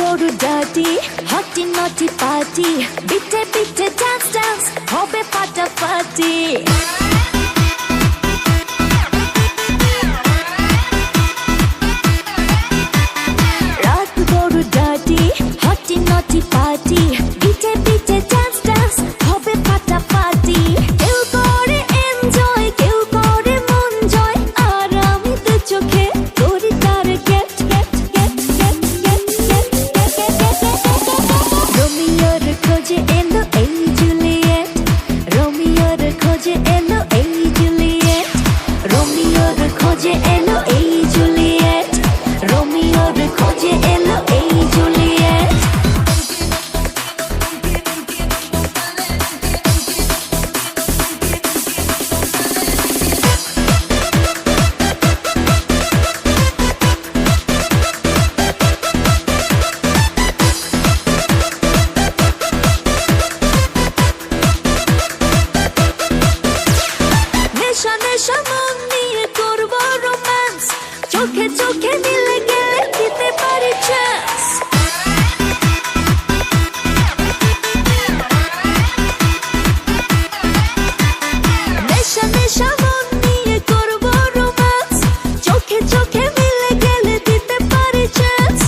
বড় ডাটি হটি নটি পার্টি বিটে বিটে ডান্স ডান্স হবে ফাটাফাটি রাত বড় ডাটি হটি নটি পার্টি বিটে বিটে ডান্স ডান্স হবে ফাটাফাটি কেউ করে এনজয় কেউ করে মন জয় আর আমি দু চোখে করি তার get get get get get get রোমিওর খোঁজে এলো এই জুলিয়েট রোমিওর খোঁজে এলো এই জুলিয়েট রোমিওর খোঁজে এলো এই জুলিয়েট রোমিওর খোঁজে এলো এই জুলিয়েট নেশা নেশা মন নিয়ে করব রোম্যান্স চোখে চোখে মিলে গেলে দিতে পারি চান্স নেশা নেশা মন নিয়ে করব রোম্যান্স চোখে চোখে মিলে গেলে দিতে পারি চান্স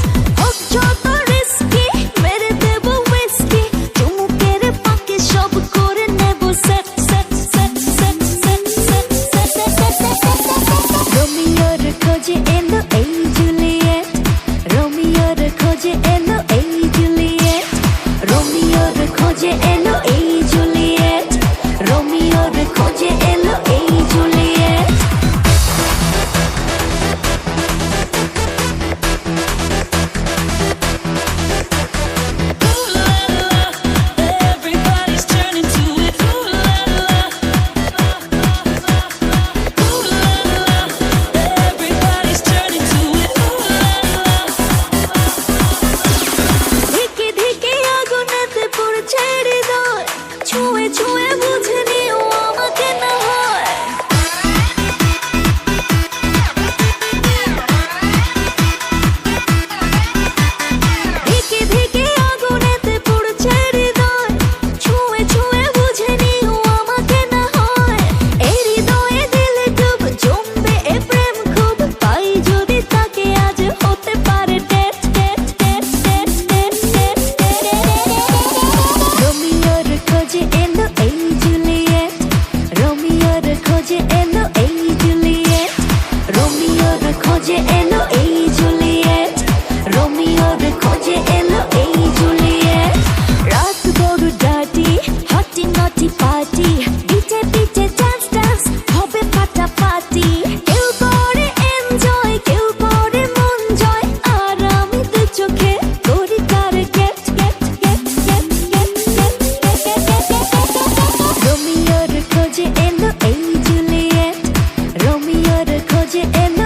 হোক যত রিস্কি মেরে দেব উইস্কি চুমুকের পাকে সব করে নেব set set set set set set রোমিওর খোঁজে এলো এই জুলিয়েট রোমিওর খোঁজে এলো এই জুলিয়েট রোমিওর খোঁজে এলো এই জুলিয়েট রোমিওর খোঁজে এলো এই Juliet Everybody's turning to it. Ooh la la. Ooh la la. Everybody's turning to it. Ooh la la. ধিকে ধিকে আগুনেতে পড়ছে হৃদয় ছুঁয়ে ছুঁয়ে বুঝে নিও আমাকে না হয় ধিকে ধিকে আগুনেতে পড়ছে হৃদয় ছুঁয়ে ছুঁয়ে বুঝে নিও আমাকে না হয় এই হৃদয়ে দিলে ডুব জমবে এ প্রেম খুব পাই যদি তাকে আজ হতে পারে date date date date date date রোমিওর খোঁজে এলো এই জুলিয়েট রোমিওর খোঁজে এলো এই জুলিয়েট রোমিওর খোঁজে এলো এই জুলিয়েট রোমিওর খোঁজে এলো এই জুলিয়েট রাত বড় ডাটি হটি নটি পার্টি বিটে বিটে ডান্স ডান্স হবে ফাটাফাটি কেউ করে এনজয় কেউ করে মন জয় আর আমি দু চোখে করি তার get get get get get get রোমিওর খোঁজে এলো এই জুলিয়েট রোমিওর খোঁজে এলো